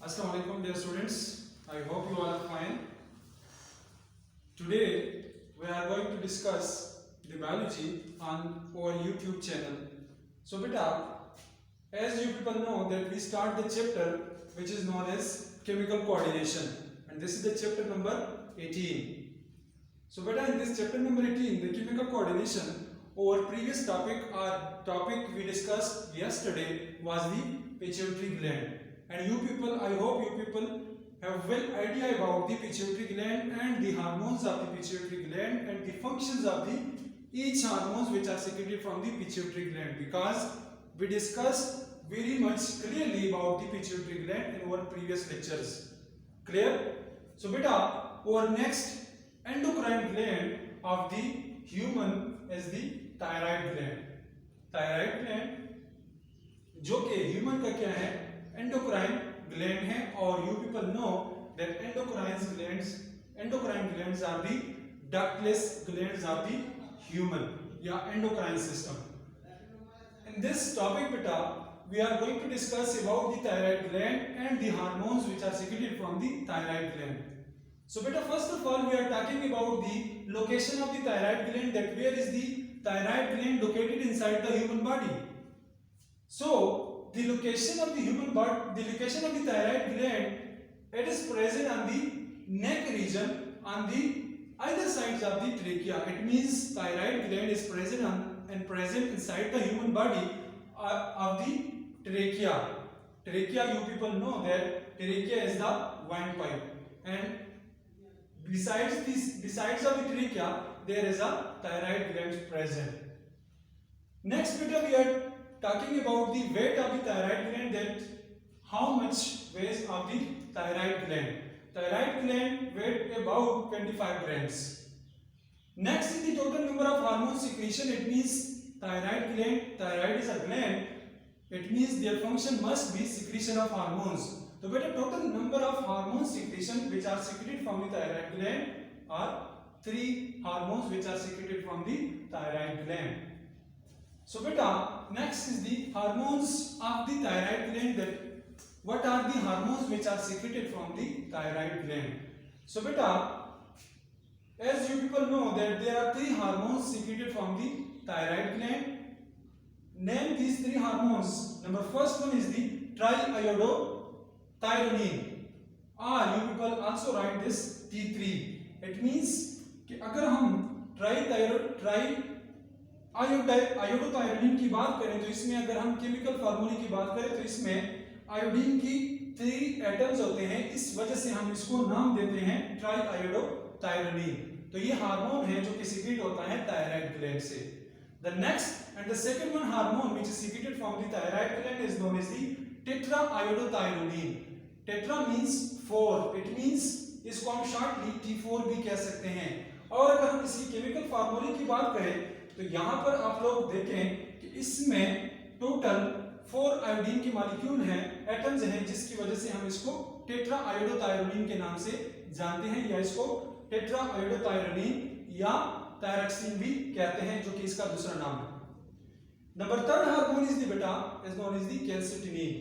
Assalamu alaikum dear students, I hope you all are fine. Today we are going to discuss the biology on our YouTube channel. So beta, as you people know that we start the chapter which is known as chemical coordination, and this is the chapter number 18. So beta, in this chapter number 18, the chemical coordination, our previous topic we discussed yesterday was the pituitary gland. And you people, I hope you people have well idea about the pituitary gland and the hormones of the pituitary gland and the functions of the each hormones which are secreted from the pituitary gland, because we discussed very much clearly about the pituitary gland in our previous lectures. Clear? So beta, our next endocrine gland of the human is the thyroid gland. Thyroid gland जो कि human का क्या है, endocrine gland है. और you people know that endocrine glands are the ductless glands of the human या endocrine system. In this topic beta, we are going to discuss about the thyroid gland and the hormones which are secreted from the thyroid gland. So beta, first of all we are talking about the location of the thyroid gland, that where is the thyroid gland located inside the human body. So the location of the thyroid gland, it is present on the neck region on the either sides of the trachea. It means thyroid gland is present inside the human body of the trachea. Trachea, you people know that trachea is the windpipe, and besides of the trachea there is a thyroid gland present. Next beta, we are talking about the weight of the thyroid gland, that how much weight of the thyroid gland. Thyroid gland weight about 25 grams. Next is the total number of hormone secretion. It means thyroid is a gland. It means their function must be secretion of hormones. So better, total number of hormone secretion which are secreted from the thyroid gland are 3 hormones which are secreted from the thyroid gland. So beta, next is the hormones of the thyroid gland, that what are the hormones which are secreted from the thyroid gland. So beta, as you people know that there are 3 hormones secreted from the thyroid gland. Name these 3 hormones. Number first one is the triiodothyronine, or you people also write this T3. It means कि अगर हम iodothyronine की बात करें तो इसमें अगर हम केमिकल फार्मूले की बात करें तो इसमें आयोडीन की 3 एटम्स होते हैं, इस वजह से हम इसको नाम देते हैं ट्राइआयोडोथायरोनिन. तो ये हार्मोन है जो कि सीक्रेट होता है थायराइड ग्लैंड से. The next and the second one hormone which is secreted from the thyroid gland is known as the tetraiodothyronine. Tetra means 4. It means इसको हम शॉर्टली T4 भी कह सकते हैं. और अगर हम इसकी केमिकल फार्मूले की बात करें तो यहाँ पर आप लोग देखें कि इसमें टोटल 4 आयोडीन के मॉलिक्यूल हैं, एटम्स हैं, जिसकी वजह से हम इसको टेट्राआयोडोथायरोनिन के नाम से जानते हैं, या इसको टेट्राआयोडोथायरोनिन या थायरॉक्सिन भी कहते हैं, जो कि इसका दूसरा नाम है. Number third hormone is the beta, is known as the calcitonin.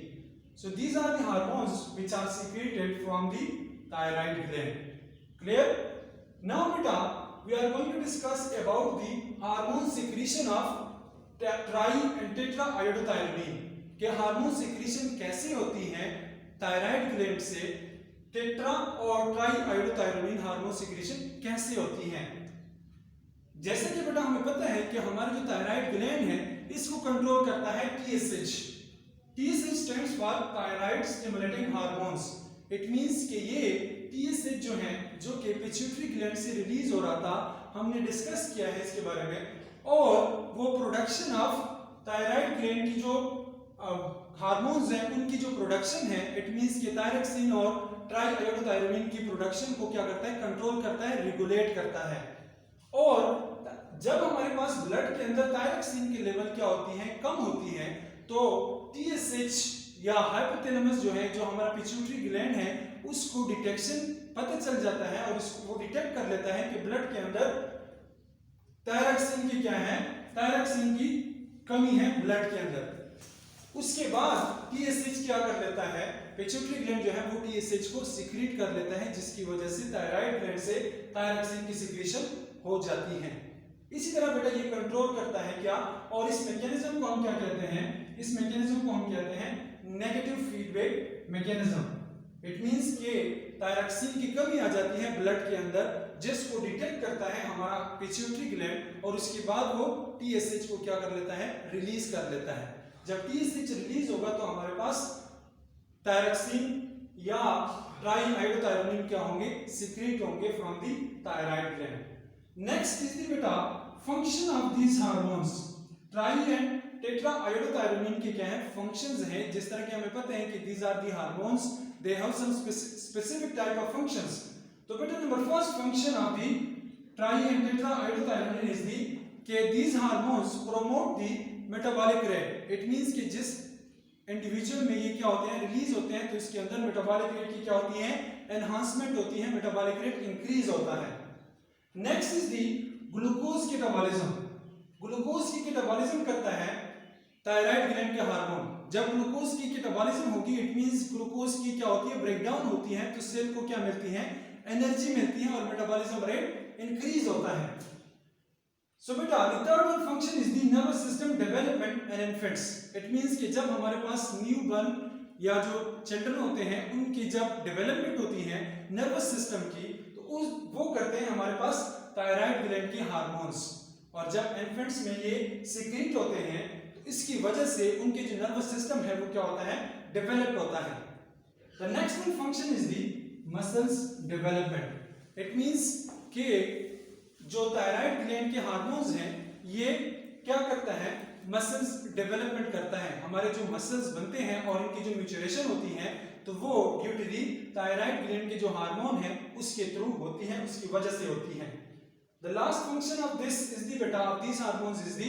So these are the hormones which are secreted from the thyroid gland. Clear? Now beta, we are going to discuss about the hormone secretion of tri and tetraiodothyronine. कि hormone secretion कैसे होती है thyroid gland से, tetra और ट्राइआयोडोथायरोनिन hormone secretion कैसे होती है. जैसे कि बेटा हमें पता है कि हमारा जो थायराइड ग्लैंड है इसको कंट्रोल करता है TSH. TSH stands for thyroid stimulating hormones. It means कि ये TSH जो है, जो कि पिट्यूटरी ग्लैंड से रिलीज हो रहा था, हमने डिस्कस किया है इसके बारे में, और वो प्रोडक्शन ऑफ थायराइड ग्लैंड की जो हार्मोन्स हैं उनकी जो प्रोडक्शन है, इट मींस कि थायरॉक्सिन और ट्राइआयोडोथायरोनिन की प्रोडक्शन को क्या करता है, कंट्रोल करता है, रेगुलेट करता है. और जब हमारे पास ब्लड के अंदर थायरॉक्सिन की लेवल क्या होती है, कम होती है, तो TSH या हाइपोथैलेमस जो है, जो हमारा पिट्यूटरी ग्लैंड है, उसको डिटेक्शन पता चल जाता है और उसको वो डिटेक्ट कर लेता है कि ब्लड के अंदर थायरॉक्सिन की क्या है, थायरॉक्सिन की कमी है ब्लड के अंदर. उसके बाद TSH क्या कर लेता है, पिट्यूटरी ग्लैंड जो है वो TSH को सीक्रेट कर लेता है, जिसकी वजह से थायराइड ग्लैंड से थायरॉक्सिन की सीक्रेशन हो जाती है। इसी तरह बेटा ये कंट्रोल करता है क्या, और इस मैकेनिज्म को हम क्या कहते हैं, इस मैकेनिज्म को हम कहते हैं negative feedback mechanism. It means के थायरॉक्सिन की कमी आ जाती है ब्लड के अंदर, जिसको डिटेक्ट करता है हमारा पिट्यूटरी ग्लैंड, और उसके बाद वो TSH को क्या कर लेता है, रिलीज कर लेता है। जब TSH रिलीज होगा तो हमारे पास थायरॉक्सिन या ट्राई आयोडोथायरोनिन क्या होंगे, सीक्रेट होंगे from the thyroid gland. Next is the beta function of these hormones. Tri and tetra iodothyronine के क्या है, फंक्शंस हैं। जिस तरह के हमें पता है कि these are the hormones, they have some specific type of functions. तो बेटा number first function of the tri and tetra iodothyronine is the key these hormones promote the metabolic rate. It means कि जिस individual में ये क्या होते हैं, release होते हैं, तो इसके अंदर मेटाबॉलिक रेट की क्या होती है, एनहांसमेंट होती है, मेटाबॉलिक रेट इंक्रीज होता है। Next is the glucose catabolism. Glucose की कैटाबॉलिज्म करता है थायराइड ग्लैंड के हार्मोन। जब ग्लूकोज की कैटाबॉलिज्म होगी, इट मींस ग्लूकोज की क्या होती है, ब्रेकडाउन होती है, तो सेल को क्या मिलती है, एनर्जी मिलती है और मेटाबॉलिज्म रेट इंक्रीज होता है। So बेटा the third one function is the nervous system development in infants. It means कि जब हमारे पास न्यू बर्न या जो चिल्ड्रन होते हैं उनकी जब डेवलपमेंट होती है नर्वस सिस्टम की, तो वो करते हैं हमारे पास थायराइड ग्लैंड के हार्मोन्स, और जब इन्फेंट्स में ये सीक्रेट होते हैं तो इसकी वजह से उनके जो नर्वस सिस्टम है वो क्या होता है, डेवलप होता है। The next one function is the muscles development. It means कि जो थायराइड ग्लैंड के हार्मोन्स हैं ये क्या करता है, मसल्स डेवलपमेंट करता है। हमारे जो मसल्स बनते हैं और इनकी जो मैच्योरेशन होती है तो वो due to the thyroid gland के जो हार्मोन है उसके थ्रू होती है, उसकी वजह से होती है। The last function of this is the बेटा of this hormones is the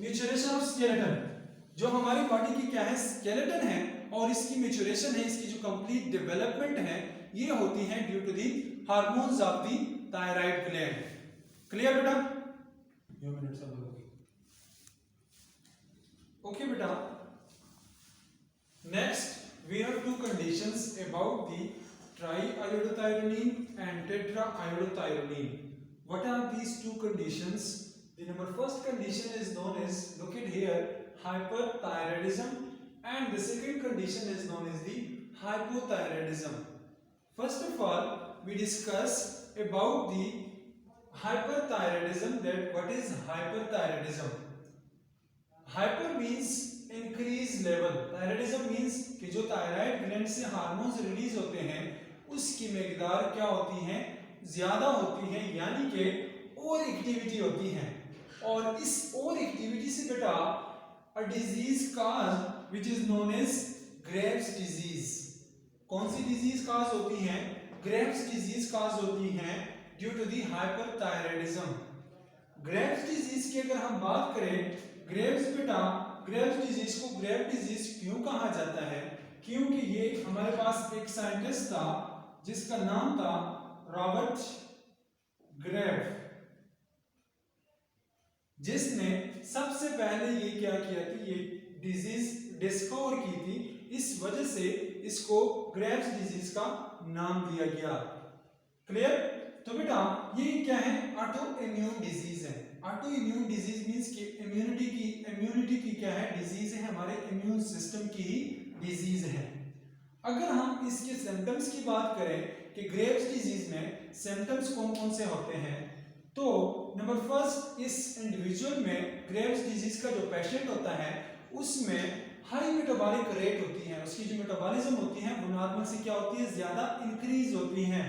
maturation of skeleton. जो हमारी बॉडी की क्या है, स्केलेटन है, और इसकी मैच्योरेशन है, इसकी जो कंप्लीट डेवलपमेंट है ये होती है due to the hormones of the thyroid gland. Clear बेटा? ओके बेटा, next we have two conditions about the triiodothyronine and tetraiodothyronine. What are these two conditions? The number first condition is known as, look it here, hyperthyroidism, and the second condition is known as the hypothyroidism. First of all, we discuss about the hyperthyroidism, that what is hyperthyroidism. Hyper means increased level, thyroidism means कि जो thyroid gland से hormones release होते हैं उसकी मिकदार क्या होती है, ज्यादा होती है, यानी कि ओवर एक्टिविटी होती है। और इस ओवर एक्टिविटी से बेटा a disease cause which is known as Graves disease. कौन सी डिजीज काज होती है? ग्रेव्स डिजीज काज होती है due to the hyperthyroidism. Graves disease की अगर हम बात करें, ग्रेव्स बेटा, ग्रेव्स डिजीज को ग्रेव डिजीज क्यों कहा जाता है? क्योंकि ये हमारे पास एक साइंटिस्ट था जिसका नाम था रॉबर्ट ग्रेव, जिसने सबसे पहले ये क्या किया कि ये डिजीज डिस्कवर की थी, इस वजह से इसको ग्रेव्स डिजीज का नाम दिया गया। क्लियर? तो बेटा ये क्या है? ऑटो इम्यून डिजीज है। ऑटो इम्यून डिजीज मींस कि इम्यूनिटी की क्या है? डिजीज है, हमारे इम्यून सिस्टम की ही डिजीज है। अगर हम इसके सिम्टम्स की बात करें कि ग्रेव्स डिजीज में सिम्टम्स कौन कौन से होते हैं, तो नंबर फर्स्ट, इस इंडिविजुअल में ग्रेव्स डिजीज का जो पेशेंट होता है उसमें हाई मेटाबॉलिक रेट होती है, उसकी जो मेटाबॉलिज्म होती है वो नॉर्मल से क्या होती है? ज्यादा इंक्रीज होती है।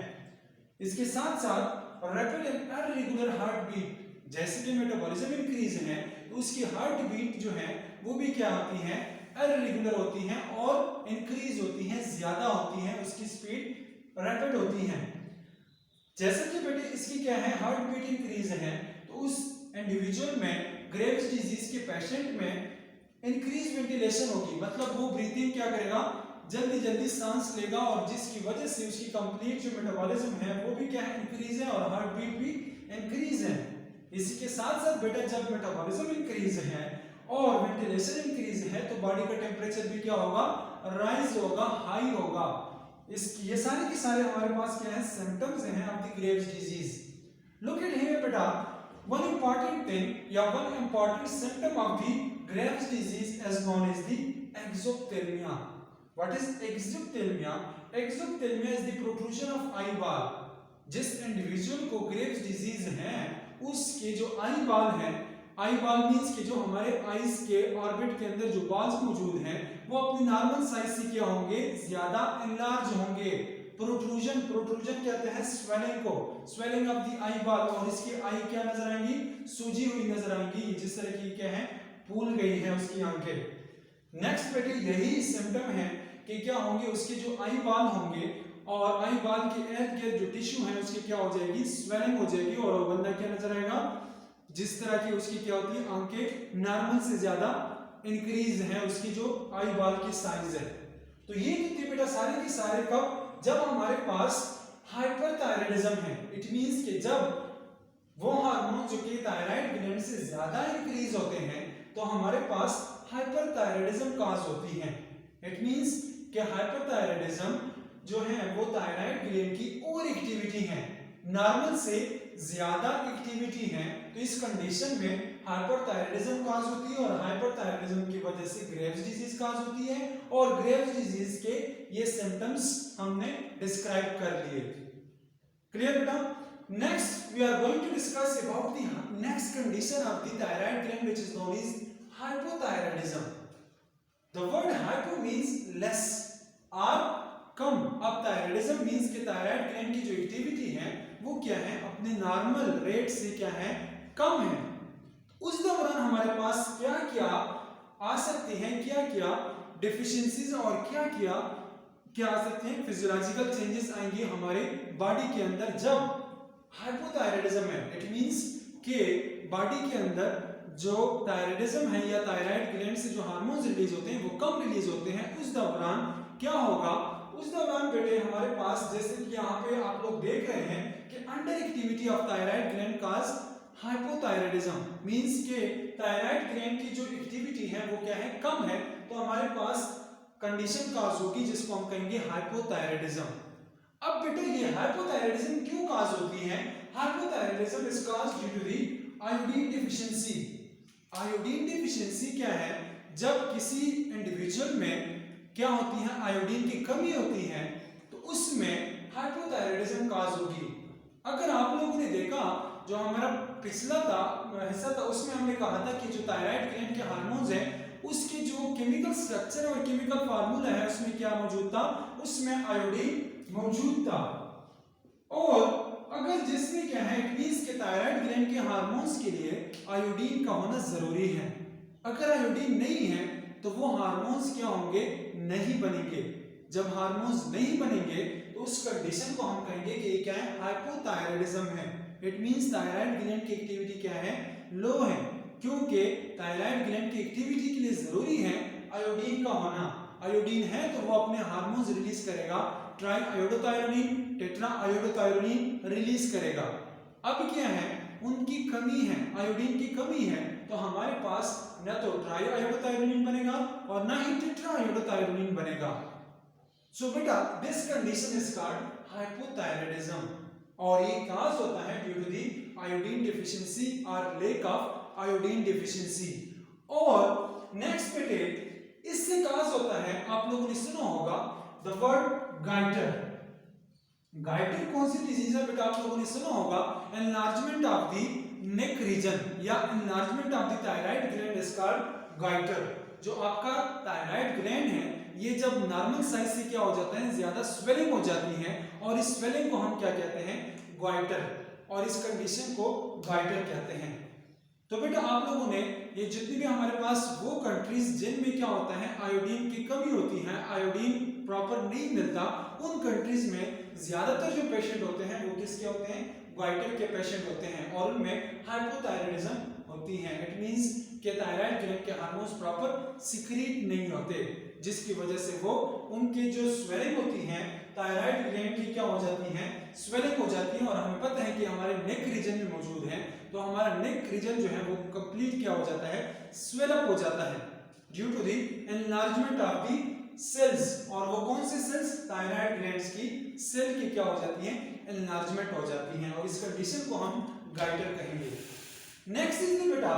इसके साथ साथ rapid and irregular heart beat, जैसे कि मेटाबॉलिज्म इंक्रीज है तो उसकी हार्ट बीट जो है वो भी क्या होती है? इररेगुलर होती है और इंक्रीज होती है, ज्यादा होती है, उसकी स्पीड रैपिड होती है। जैसे कि बेटे इसकी क्या है? हार्ट बीट इंक्रीज है, तो उस इंडिविजुअल में ग्रेव्स डिजीज के पेशेंट में इंक्रीज वेंटिलेशन होगी, मतलब वो ब्रीथिंग क्या करेगा? जल्दी जल्दी सांस लेगा, और जिसकी वजह से उसकी कंप्लीट जो मेटाबॉलिज्म है वो भी क्या है? इंक्रीज है, और हार्ट बीट भी इंक्रीज है। इसी के साथ साथ बेटा जब मेटाबॉलिज्म इंक्रीज है और वेंटिलेशन इंक्रीज है तो बॉडी का टेम्परेचर भी क्या होगा, राइज होगा, हाई होगा। इस ये सारे के सारे हमारे पास क्या है, सिम्टम्स हैं of the Graves disease. Look at here बेटा, वन इंपॉर्टेंट थिंग या one important symptom of the Graves disease is known as the exophthalmia. What is exophthalmia? Exophthalmia is the protrusion of eyeball. जिस individual को Graves disease है उसके जो आई बाल है, आई बाल मींस कि जो हमारे आईज के ऑर्बिट के अंदर जो बाल्स मौजूद हैं वो अपनी नॉर्मल साइज से क्या होंगे, ज्यादा एनलार्ज होंगे। प्रोट्रूजन, प्रोट्रूजन कहते हैं स्वेलिंग को, स्वेलिंग ऑफ द आई बाल, और इसकी आई क्या नजर आएंगी, सूजी हुई नजर आएंगी, जिस तरह की क्या है, फूल गई है उसकी आंखें। नेक्स्ट बेटे यही सिम्टम है कि क्या होंगे, उसके जो आई बाल होंगे और आई बाल के इर्द गिर्द जो टिश्यू है उसकी क्या हो जाएगी, स्वेलिंग हो जाएगी, और बंदा क्या नजर आएगा, जिस तरह की उसकी क्या होती है, आंखें नॉर्मल से ज्यादा इंक्रीज है उसकी जो आई बाल की साइज है। तो ये कितने बेटा सारे के सारे कब, जब हमारे पास हाइपरथायराइडिज्म है। इट मींस कि जब वो हार्मोन जो कि थायराइड ग्लैंड से ज्यादा इंक्रीज होते हैं तो हमारे पास हाइपरथायराइडिज्म काज होती है। इट मींस कि हाइपरथायराइडिज्म जो है वो थायराइड ग्लैंड की ओवर एक्टिविटी है, नॉर्मल से ज्यादा एक्टिविटी है, तो इस कंडीशन में हाइपरथायराइडिज्म काज होती है, और हाइपरथायराइडिज्म की वजह से ग्रेव्स डिजीज काज होती है, और ग्रेव्स डिजीज के ये सिम्टम्स हमने डिस्क्राइब कर लिए। क्लियर बेटा? Next we are going to discuss about the next condition of the thyroid gland which is known as hypothyroidism. The word hypo means less और कम। अब थायराइडिज्म मींस कि थायराइड ग्लैंड की जो एक्टिविटी है वो क्या है, अपने नॉर्मल रेट से क्या है, कम है। उस दौरान हमारे पास क्या क्या आ सकते हैं, क्या क्या डिफिशियंसीज और क्या क्या आ सकते हैं, फिजियोलॉजिकल चेंजेस आएंगे हमारे बॉडी के अंदर जब हाइपोथायराइडिज्म है। इट मींस कि बॉडी के अंदर जो थायराइडिज्म है या थायराइड ग्लैंड से जो हार्मोन्स रिलीज होते हैं वो कम रिलीज होते हैं, उस दौरान क्या होगा, उस दौरान बेटे हमारे पास जैसे कि यहाँ पे आप लोग देख रहे हैं कि under activity of thyroid gland cause hypothyroidism. Means के थायराइड ग्लैंड की जो एक्टिविटी है वो क्या है, कम है, तो हमारे पास कंडीशन काज होगी जिसको हम कहेंगे हाइपोथायराइडिज्म। अब बेटे ये हाइपोथायराइडिज्म क्यों काज होती है? Hypothyroidism is caused due to the iodine deficiency. Iodine deficiency क्या है, जब किसी इंडिविजुअल में क्या होती है, आयोडीन की कमी होती है, तो उसमें हाइपोथायराइडिज्म काज होगी। अगर आप लोगों ने देखा जो हमारा पिछला हिस्सा था उसमें हमने कहा था कि जो थायराइड ग्लैंड के हार्मोन्स हैं उसके जो केमिकल स्ट्रक्चर और केमिकल फार्मूला है उसमें क्या मौजूद था, उसमें आयोडीन मौजूद था। और अगर जिसमें क्या है, इट मींस के थायराइड ग्लैंड के हार्मोन्स के लिए आयोडीन का होना जरूरी है। अगर आयोडीन नहीं है तो वो हार्मोन्स क्या होंगे, नहीं बनेंगे। जब हार्मोन्स नहीं बनेंगे तो उस कंडीशन को हम कहेंगे कि क्या है, हाइपोथायराइडिज्म है। इट मींस थायराइड ग्लैंड की एक्टिविटी क्या है, लो है, क्योंकि थायराइड ग्लैंड की एक्टिविटी के लिए जरूरी है आयोडीन का होना। आयोडीन है तो वो अपने हार्मोन्स रिलीज करेगा, try iodothyronine, tetra iodothyronine release करेगा। अब क्या है, उनकी कमी है, आयोडीन की कमी है, तो हमारे पास न तो ट्राई आयोडोथायरोनिन बनेगा और ना ही टेट्रा आयोडोथायरोनिन बनेगा। सो बेटा this condition is called hypothyroidism, और ये काज होता है due to the iodine deficiency और लैक ऑफ आयोडीन डेफिशिएंसी। और नेक्स्ट बेटे इससे काज होता है, आप लोगों ने सुना होगा द वर्ड गाइटर। गाइटर कौन सी डिजीज है बेटा, आप लोगों ने सुना होगा, enlargement of the neck region या enlargement of the thyroid gland is called goiter. जो आपका थायराइड ग्लैंड है ये जब नॉर्मल साइज से क्या हो जाता है, ज्यादा स्वेलिंग हो जाती है, और इस स्वेलिंग को हम क्या कहते हैं, गाइटर, और इस कंडीशन को गाइटर कहते हैं। तो बेटा आप लोगों ने ये जितनी भी हमारे पास वो कंट्रीज जिनमें क्या होता है, आयोडीन की कमी होती है, आयोडीन प्रॉपर नहीं मिलता, उन कंट्रीज में ज्यादातर जो पेशेंट होते हैं वो किसके होते हैं, गाइटर के पेशेंट होते हैं, और उनमें हाइपोथायराइडिज्म होती है। इट मींस कि थायराइड ग्लैंड के हार्मोन्स प्रॉपर सिक्रीट नहीं होते, जिसकी वजह से वो उनके जो स्वेलिंग होती है थायराइड ग्लैंड की क्या हो जाती है, स्वेलिंग हो जाती है। और हमें पता है कि हमारे नेक रीजन में मौजूद है, तो हमारा नेक रीजन जो है वो कंप्लीट क्या हो जाता है, स्वेल अप हो जाता है due to the enlargement of the cells. और वो कौन से सेल्स, थायराइड ग्लैंड्स की सेल की क्या हो जाती है, एनलार्जमेंट हो जाती है। और इस कंडीशन को हम गाइटर कहेंगे। नेक्स्ट इज द बेटा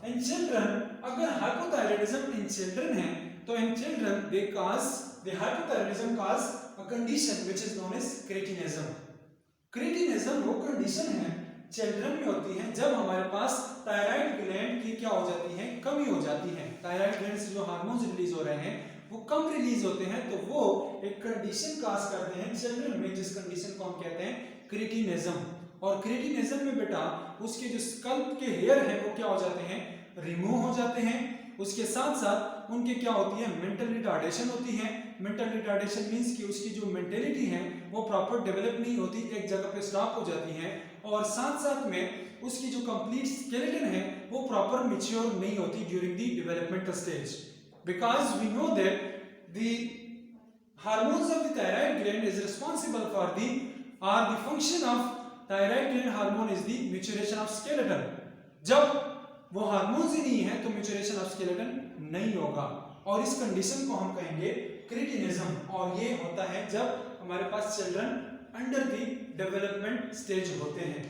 इन चिल्ड्रन, अगर हाइपोथायरायडिज्म इन चिल्ड्रन है तो in children they cause the hypothyroidism cause a condition which is known as cretinism. Cretinism वो कंडीशन है चिल्ड्रन में होती है जब हमारे पास थायराइड ग्लैंड की क्या हो जाती है, कमी हो जाती है। थायराइड ग्लैंड से जो हार्मोन्स रिलीज हो रहे हैं वो कम रिलीज होते हैं, तो वो एक कंडीशन कॉज करते हैं चिल्ड्रन में, जिस कंडीशन को हम कहते हैं क्रेटिनिज्म। और क्रेटिनिज्म में बेटा उसके जो स्कल्प के हेयर हैं वो क्या हो जाते हैं, रिमूव हो जाते हैं। उसके साथ साथ उनके क्या होती है, मेंटल रिटार्डेशन होती है। मेंटल रिटार्डेशन मींस कि उसकी जो मेंटेलिटी है वो प्रॉपर डेवलप नहीं होती, एक जगह पे स्टॉप हो जाती है। और साथ साथ में उसकी जो कंप्लीट स्केलेटन है वो प्रॉपर मैच्योर नहीं होती during the developmental stage, because we know that the hormones of the thyroid gland is responsible for the function of thyroid gland hormone is the maturation of skeleton। जब वो hormones ही नहीं है तो maturation of skeleton नहीं होगा, और इस condition को हम कहेंगे क्रेटिनिज्म। और ये होता है जब हमारे पास children under the development stage होते हैं।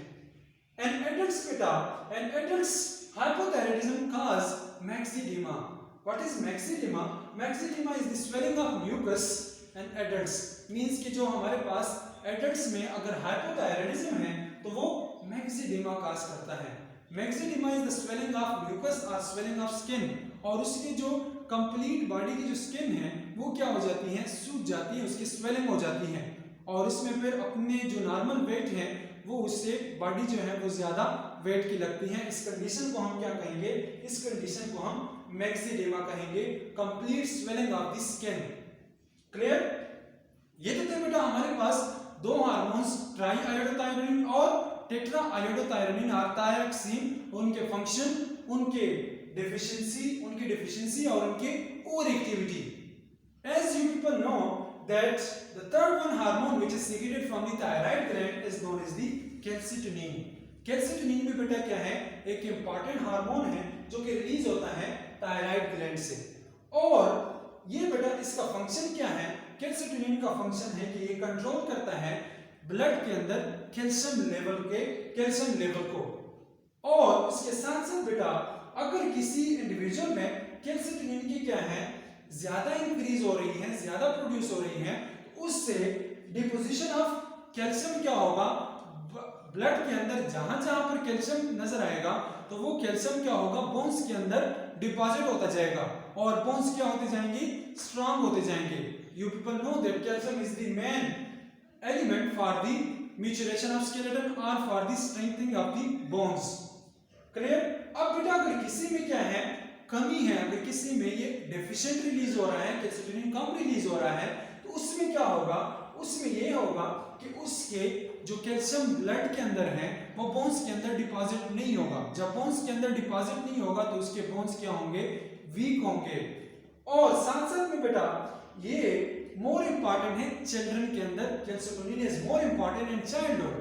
एन एडल्ट्स बेटा, in adults hypothyroidism cause myxedema. What is myxedema? Myxedema is the swelling of mucus and adults, means कि जो हमारे पास एडल्ट्स में अगर हाइपोथायरायडिज्म है तो वो मैक्सिडिमा कॉज करता है। Myxedema is the swelling of mucus और स्वेलिंग ऑफ स्किन, और उसकी जो कंप्लीट बॉडी की जो स्किन है वो क्या हो जाती है, सूज जाती है, उसकी स्वेलिंग हो जाती है। और इसमें फिर अपने जो नॉर्मल वेट है वो उससे बॉडी जो है वो ज्यादा वेट की लगती है। इस कंडीशन को हम क्या कहेंगे, इस कंडीशन को हम मैक्सिडिमा कहेंगे, complete swelling of the skin. Clear? ये तो थे बेटा हमारे पास दो हार्मोन्स ट्राई आयोडोथायरोनिन और टेट्रा आयोडोथायरोनिन और थायरॉक्सिन, उनके फंक्शन, उनके डिफिशिएंसी और उनके over activity. As you people know that the third one hormone which is secreted from the thyroid gland is known as the calcitonin। calcitonin भी बेटा क्या है, एक इंपॉर्टेंट हार्मोन है जो कि रिलीज होता है थायराइड ग्लैंड से। और ये बेटा इसका फंक्शन क्या है, कैल्सिटोनिन का फंक्शन है कि ये कंट्रोल करता है ब्लड के अंदर कैल्शियम लेवल को। और उसके साथ साथ बेटा अगर किसी इंडिविजुअल में कैल्सिटोनिन की क्या है, ज्यादा इंक्रीज हो रही है, ज्यादा प्रोड्यूस हो रही है, उससे डिपोजिशन ऑफ कैल्शियम क्या होगा, ब्लड के अंदर जहां जहां पर कैल्शियम नजर आएगा तो वो कैल्शियम क्या होगा, बोन्स के अंदर डिपॉजिट होता जाएगा और बोन्स क्या होते जाएंगे, स्ट्रांग होते जाएंगे। You people know that calcium is the main element for the maturation of skeleton और for the strengthening of the bones. Clear? अब बेटा अगर किसी में क्या है, कमी है, अगर किसी में ये डेफिशिएंट रिलीज हो रहा है, कैल्शियम कम रिलीज हो रहा है, तो उसमें क्या होगा, उसमें ये होगा कि उसके जो कैल्शियम ब्लड के अंदर है वो बोन्स के अंदर डिपॉजिट नहीं होगा। जब बोन्स के अंदर डिपॉजिट नहीं होगा तो उसके बोन्स क्या होंगे, वीक होंगे। और साथ साथ में बेटा ये मोर इंपॉर्टेंट है चिल्ड्रन के अंदर, calcitonin is more important in childhood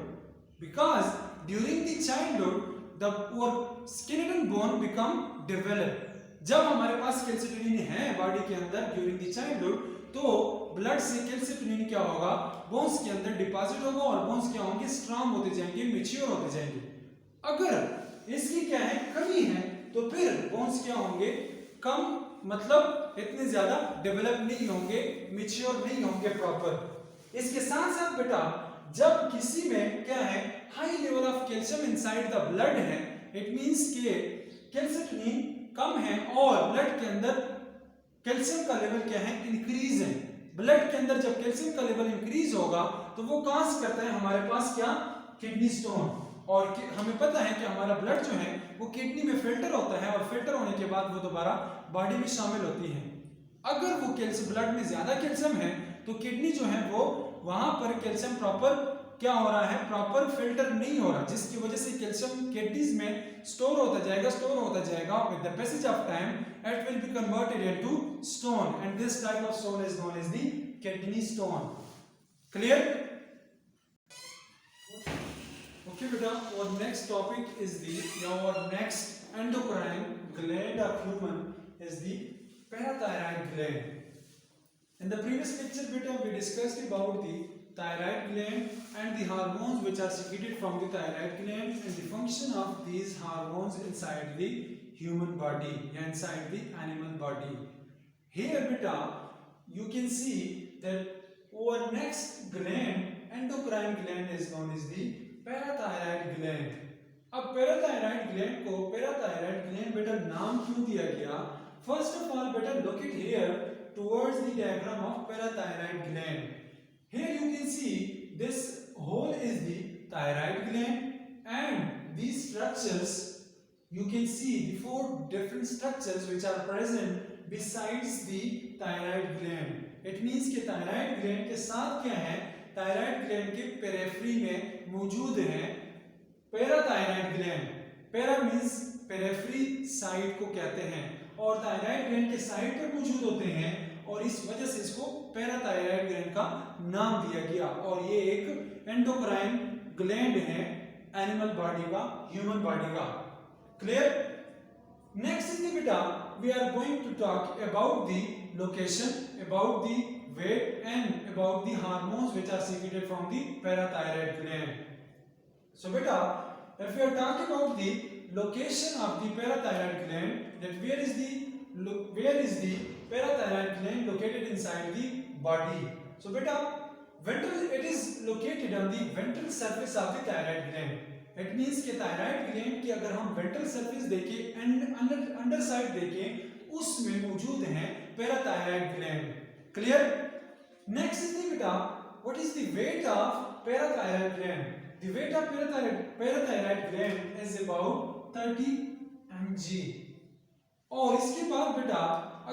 because during the childhood the skeleton bone become develop. जब हमारे पास कैल्शिटोनिन है बॉडी के अंदर ड्यूरिंग द चाइल्डहुड तो ब्लड से कैल्शिटोनिन क्या होगा, बोन्स के अंदर डिपॉजिट होगा और बोन्स क्या होंगे, स्ट्रांग होते जाएंगे, मैच्योर होते जाएंगे। अगर इसकी क्या है, कमी है, तो फिर बोन्स क्या होंगे, कम, मतलब इतने ज्यादा डेवलप नहीं होंगे, मैच्योर नहीं होंगे प्रॉपर। इसके साथ साथ बेटा जब किसी में क्या है, high level of calcium inside the blood है, इट मींस के कैल्शिटोनिन कम है और ब्लड के अंदर कैल्शियम का लेवल क्या है, इंक्रीज है। ब्लड के अंदर जब कैल्शियम का लेवल इंक्रीज होगा तो वो कॉज करता है हमारे पास क्या, किडनी स्टोन। और हमें पता है कि हमारा ब्लड जो है वो किडनी में फिल्टर होता है और फिल्टर होने के बाद वो दोबारा बॉडी में शामिल होती है। अगर वो कैल्शियम ब्लड में ज्यादा कैल्शियम है तो किडनी जो है वो वहां पर कैल्शियम प्रॉपर क्या हो रहा है, प्रॉपर फिल्टर नहीं हो रहा, जिसकी वजह से कैल्शियम किडनीज में स्टोर होता जाएगा with the passage of time it will be converted into stone and this type of stone is known as the kidney stone। Clear? Okay beta, our next topic is our next endocrine gland of human is the parathyroid gland. In the previous lecture beta, we discussed about the thyroid gland and the hormones which are secreted from the thyroid gland and the function of these hormones inside the human body, inside the animal body. Here beta, you can see that our next gland, endocrine gland, is known as the parathyroid gland. अब parathyroid gland को parathyroid gland बेटा नाम क्यों दिया गया? First of all बेटा look it here towards the diagram of parathyroid gland. Here you can see this whole is the thyroid gland and these structures you can see the four different structures which are present besides the thyroid gland. It means कि thyroid gland के साथ क्या है? thyroid gland के periphery में मौजूद है parathyroid gland. Para means periphery side को कहते हैं और thyroid gland के साइड पर मौजूद होते हैं और इस वजह से इसको parathyroid gland का नाम दिया गया और ये एक endocrine gland है animal body का, human body का. Clear? Next is the beta, we are going to talk about the location, about the weight and about the hormones which are secreted from the parathyroid gland. So beta, if we are talking about the location of the parathyroid gland, that where is the parathyroid gland located inside the body? So beta, it is located on the ventral surface of the thyroid gland. It means कि thyroid gland की अगर हम ventral surface देखें and under side देखें उसमें मौजूद हैं parathyroid gland. Clear? Next is the beta, what is the weight of parathyroid gland? The weight of parathyroid gland is about 30 mg. और इसके बाद बेटा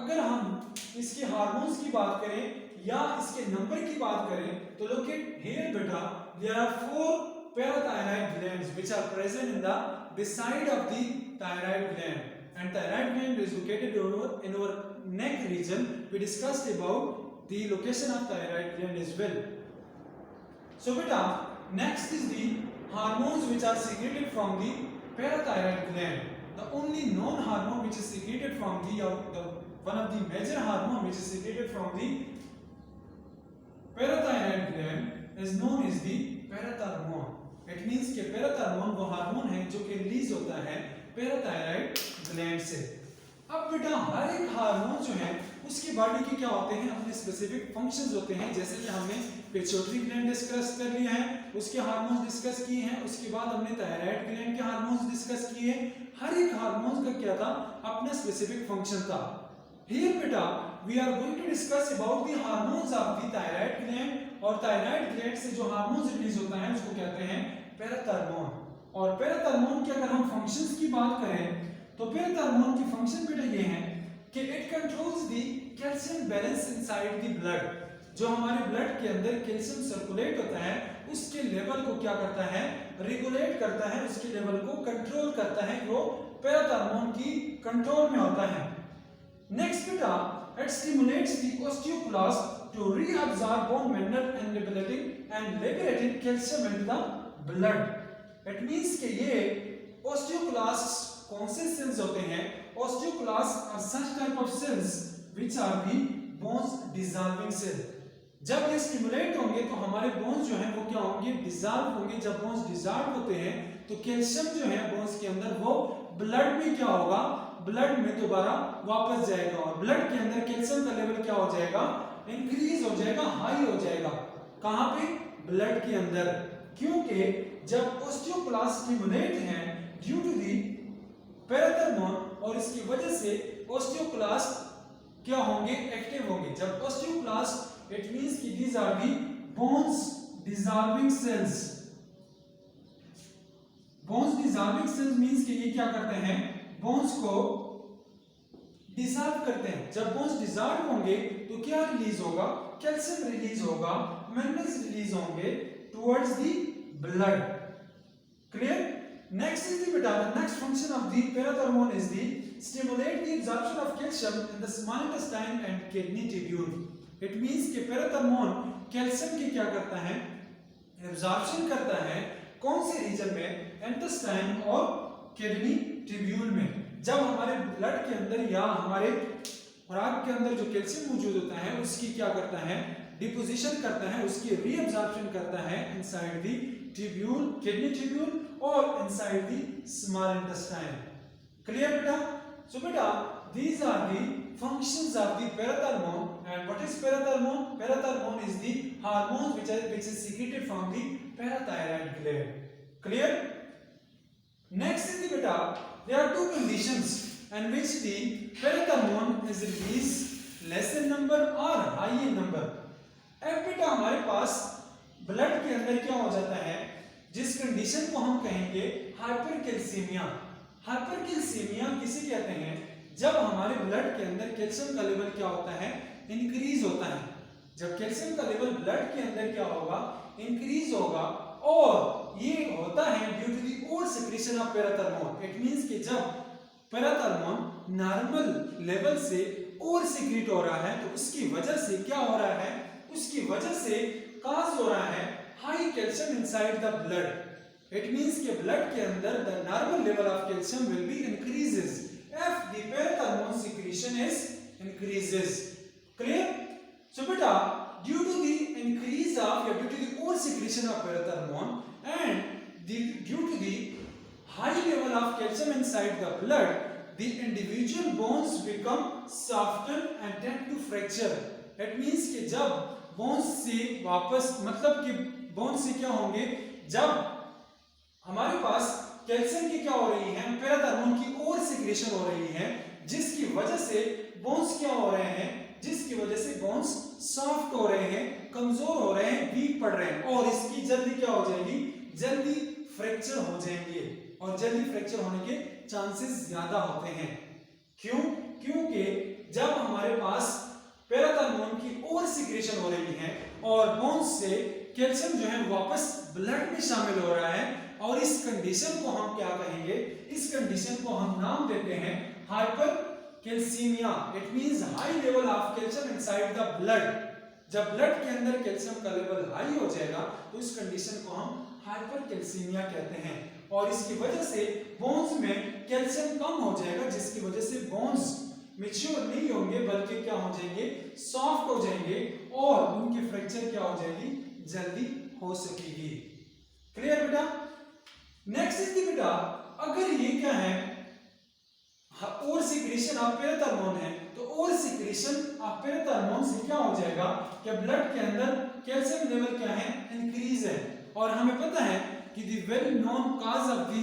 अगर हम इसके हार्मोन्स की बात करें या इसके नंबर की बात करें तो look at here बेटा, there are 4 parathyroid glands which are present in the beside of the thyroid gland, and thyroid gland is located in our neck region. We discussed about the location of thyroid gland as well. So beta, next is the hormones which are secreted from the parathyroid gland. The only known hormone which is secreted from one of the major hormone which is secreted from the parathyroid gland is known as the parathyroid. It means कि पैराथायरॉन वो hormone है जो कि release होता है parathyroid gland से. अब बेटा हर एक हार्मोन जो है उसकी बॉडी के क्या होते हैं, अपने स्पेसिफिक फंक्शंस होते हैं. जैसे कि हमने पिट्यूटरी ग्लैंड डिस्कस कर लिया है, उसके हार्मोन्स डिस्कस किए हैं, उसके बाद हमने थायराइड ग्लैंड के हार्मोन्स डिस्कस किए. हर एक हार्मोन का क्या था, अपना स्पेसिफिक फंक्शन था. Here बेटा we are going to discuss about the hormones of the thyroid gland, और थायराइड ग्लैंड से जो हार्मोन्स रिलीज होता है उसको कहते हैं पैराथायरॉन. और पैराथायरॉन के अगर हम फंक्शंस की बात करें तो पैराथायरॉन की फंक्शन बेटा ये है कि it controls the calcium balance inside the blood. जो हमारे ब्लड के अंदर कैल्शियम सर्कुलेट होता है उसके लेवल को क्या करता है, रेगुलेट करता है, उसके लेवल को कंट्रोल करता है. वो पैराथायरॉन की कंट्रोल में होता है. नेक्स्ट बेटा it stimulates the osteoclast to reabsorb bone mineral and liberating calcium into the blood. It means कि ये osteoclasts कौन से cells होते हैं? Osteoclasts are such type of cells which are the bones dissolving cell. जब ये stimulate होंगे तो हमारे बोन्स जो हैं वो क्या होंगे, डिसॉल्व होंगे. जब बोन्स डिसॉल्व होते हैं तो कैल्शियम जो है बोन्स के अंदर वो ब्लड में क्या होगा, ब्लड में दोबारा वापस जाएगा और ब्लड के अंदर कैल्शियम का लेवल क्या हो जाएगा, इंक्रीज हो जाएगा, हाई हो जाएगा. कहां पे, ब्लड के अंदर. क्योंकि जब ऑस्टियोक्लास्ट स्टिमुलेट हैं ड्यू टू दी पैराथायरॉन और इसकी वजह से ऑस्टियोक्लास्ट क्या होंगे, एक्टिव होंगे. जब ऑस्टियोक्लास्ट इट मींस कि these are the bones dissolving cells. Bones dissolving cells means कि ये क्या करते हैं, बोन्स को डिसॉल्व करते हैं. जब बोन्स डिसॉल्व होंगे तो क्या रिलीज होगा, कैल्शियम रिलीज होगा, मिनरल्स रिलीज होंगे towards the blood. Clear? Next is the beta. The next function of the parathyroid is the stimulate the absorption of calcium in the small intestine and kidney tubule. It means कि पैराथायरॉन calcium की क्या करता है, absorption करता है कौन से reason में, इंटेस्टाइन और किडनी ट्यूब्यूल में। जब हमारे ब्लड के अंदर या हमारे खुराक के अंदर जो कैल्शियम मौजूद होता है उसकी क्या करता है, डिपोजिशन करता है, उसकी रीअब्जॉर्प्शन करता है inside the tubule, kidney tubule और inside the small intestine. Clear बेटा? सो बेटा these are the functions of the parathermone. And what is parathermone? Parathermone is the hormone which is secreted from the parathyroid gland. Clear? Next is the beta, there are two conditions in which the parathermone is released, less in number or high in number. अब बेटा हमारे पास blood के अंदर क्या हो जाता है, जिस कंडीशन को हम कहेंगे हाइपरकैल्सीमिया। हाइपरकैल्सीमिया किसे कहते हैं, जब हमारे ब्लड के अंदर कैल्शियम का लेवल क्या होता है, इंक्रीज होता है। जब कैल्शियम का लेवल ब्लड के अंदर क्या होगा, इंक्रीज होगा, और ये होता है due to the over secretion of parathormone. It means कि जब पैराथर्मोन नॉर्मल लेवल से ओवर सिक्रीट हो रहा है तो उसकी वजह से क्या हो रहा है, उसकी वजह से काज हो रहा है high calcium inside the blood. It means कि ब्लड के अंदर the normal level of calcium will be increases if the parathermone secretion is increases. Clear? So beta, due to the increase of due to the over secretion of parathermone and due to the high level of calcium inside the blood, the individual bones become softer and tend to fracture. That means कि जब bones से वापस मतलब कि bones से क्या होंगे, जब हमारे पास कैल्शियम की क्या हो रही है, पैराथर्मोन की ओवर सिक्रेशन हो रही है, जिसकी वजह से बोन्स क्या हो रहे हैं, जिसकी वजह से बोन्स सॉफ्ट हो रहे हैं, कमजोर हो रहे हैं, वीक पड़ रहे हैं, और इसकी जल्दी क्या हो जाएगी, जल्दी फ्रैक्चर हो जाएंगे, और जल्दी फ्रैक्चर होने के चांसेस ज्यादा होते हैं। क्यों? क्योंकि जब हमारे पास पैराथर्मोन की ओवर सिक्रेशन हो रही है और बोन्स से कैल्शियम जो है वापस ब्लड में शामिल हो रहा है, और इस कंडीशन को हम क्या कहेंगे, इस कंडीशन को हम नाम देते हैं hypercalcaemia. It means high level of calcium inside the blood. जब ब्लड के अंदर कैल्शियम का लेवल हाई हो जाएगा तो इस कंडीशन को हम हाइपरकैल्सीमिया कहते हैं, और इसकी वजह से बोन्स में कैल्शियम कम हो जाएगा, जिसकी वजह से बोन्स मैच्योर नहीं होंगे बल्कि क्या हो जाएंगे, सॉफ्ट हो जाएंगे, और उनकी फ्रैक्चर क्या हो जाएगी, जल्दी हो सकेगी। क्लियर बेटा? नेक्स्ट इज द बेटा, अगर ये क्या है, ओवर सिक्रेशन ऑफ पैराथर्मोन है, तो ओवर सिक्रेशन ऑफ पैराथर्मोन से क्या हो जाएगा कि ब्लड के अंदर कैल्शियम लेवल क्या है, इंक्रीज है, और हमें पता है कि the well known cause of the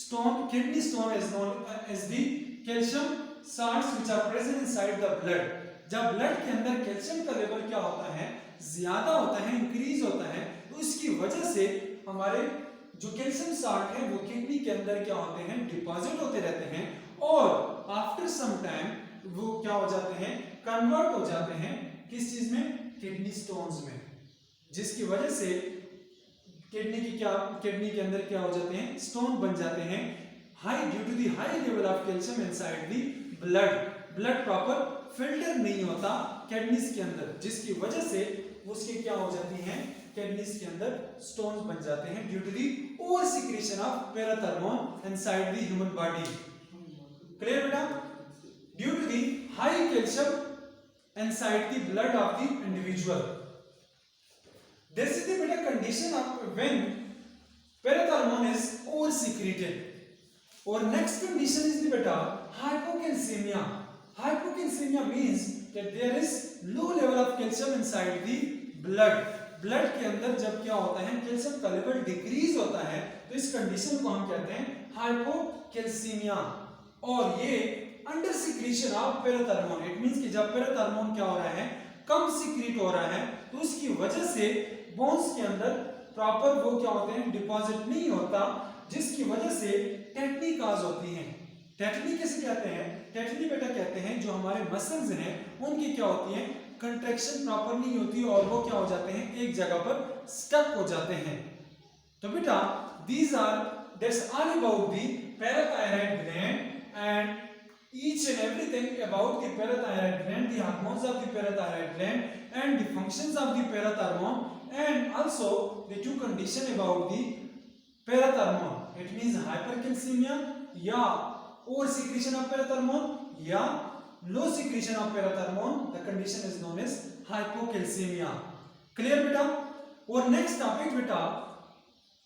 stone, kidney stone is known as the calcium salts which are present inside the blood. जब ब्लड के अंदर कैल्शियम का लेवल क्या होता है, ज्यादा होता है, इंक्रीज होता है, तो इसकी वजह से हमारे जो कैल्शियम साल्ट है वो किडनी के अंदर क्या होते हैं, डिपॉजिट होते रहते हैं, और आफ्टर सम टाइम वो क्या हो जाते हैं, कन्वर्ट हो जाते हैं किस चीज में, किडनी स्टोन्स में, जिसकी वजह से किडनी के अंदर क्या हो जाते हैं, स्टोन बन जाते हैं, high due to the high level of calcium inside the blood. Blood proper filter नहीं होता किडनीज के अंदर, जिसकी वजह से उसके क्या हो जाती हैं, किडनीज के अंदर स्टोन्स बन जाते हैं due to the over secretion of parathormone inside the human body. Clear बेटा? Due to the high calcium inside the blood of the individual. This is the बेटा condition of when parathormone is over secreted. और next condition is the बेटा hypocalcemia. Hypocalcemia means that there is low level of calcium inside the blood. Blood के अंदर जब क्या होता है, calcium का लेवल डिक्रीज होता है, तो इस कंडीशन को हम कहते हैं हाइपोकैल्सीमिया, और ये under secretion of parathormone. It means कि जब पैराथर्मोन क्या हो रहा है, कम सिक्रीट हो रहा है, तो उसकी वजह से बोन्स के अंदर प्रॉपर वो क्या होते हैं, डिपॉजिट नहीं होता, जिसकी वजह से टेटनी काज होती है। टेटनी किसे कहते हैं, टेटनी बेटा कहते हैं जो हमारे मसल्स हैं उनकी क्या होती है, कंट्रैक्शन प्रॉपर नहीं होती, और वो क्या हो जाते हैं, एक जगह पर स्टक हो जाते हैं। तो बेटा these are that's all about the parathyroid gland, and each and everything about the parathyroid gland, the hormones of the parathyroid gland and the functions of the parathormone, and also the two condition about the parathormone. It means hypercalcemia या over secretion of parathormone या low secretion of parathormone. The condition is known as hypocalcemia. Clear beta? Our next topic beta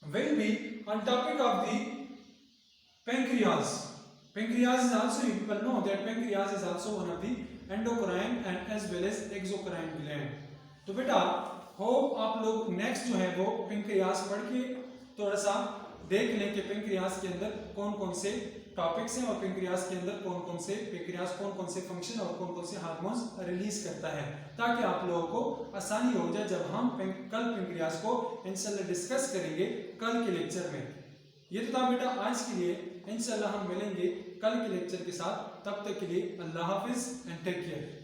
will be on topic of the pancreas. Pancreas is also, you people know that pancreas is also one of the endocrine and as well as exocrine gland. तो बेटा hope आप लोग next जो है वो pancreas पढ़ के थोड़ा सा देख लें कि पेंक्रियास के अंदर कौन कौन से टॉपिक्स हैं और पेंक्रियास के अंदर कौन कौन से फंक्शन और कौन कौन से हार्मोन्स रिलीज करता है, ताकि आप लोगों को आसानी हो जाए जब हम कल पेंक्रियास को इंशाल्लाह डिस्कस करेंगे कल के लेक्चर में। ये तो था बेटा आज के लिए, इंशाल्लाह हम मिलेंगे कल के लेक्चर के साथ। तब तक के लिए अल्लाह हाफिज एंड टेक केयर।